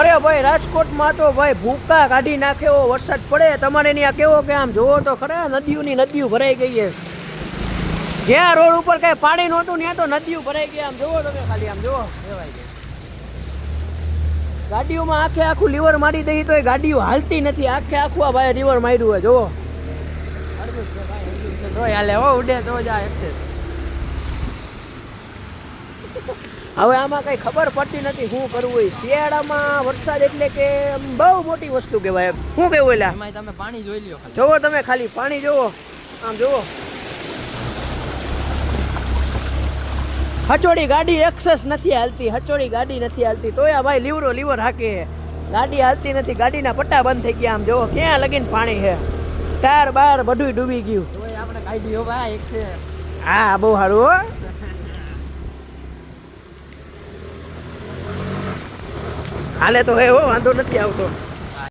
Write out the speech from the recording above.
અરે ભાઈ રાજકોટમાં તો ભાઈ ભૂકા કાઢી નાખે એવો વરસાદ પડે. તમારે ત્યાં કેવો કે આમ જોવો તો ખરા નદીઓની નદીઓ ભરાઈ ગઈ છે. જ્યાં રોડ ઉપર કઈ પાણી નહોતું ત્યાં તો નદીઓ ભરાઈ ગઈ. આમ જોવો તમે ખાલી આમ જોવો ગાડીઓમાં આખે આખું લીવર મારી દઈ તો એ ગાડીઓ હાલતી નથી. આખે આખું આ ભાઈ લીવર માર્યું હોય જોવો. ઉડે તો જાય. હવે આમાં કઈ ખબર પડતી નથી શું કરવું હોય. શિયાળામાં વરસાદ એટલે કે બહુ મોટી વસ્તુ કહેવાય. શું કેવું એટલે એમાં તમે પાણી જોઈ લ્યો. જોવો તમે ખાલી પાણી જોવો આમ જોવો. હચોડી ગાડી એક્સેસ નથી હાલતી. હચોડી ગાડી નથી હાલતી તોય આ ભાઈ લીવર હાકે. ગાડી હાલતી નથી. ગાડીના પટ્ટા બંધ થઈ ગયા. આમ જોવો ક્યાં લગીને પાણી છે. ટાયર બાર બધું ડૂબી ગયું. આપણે કાઢી ભાઈ એક છે. હા બહુ સારું હો. હાલે તો હે હો વાંધો નથી આવતો.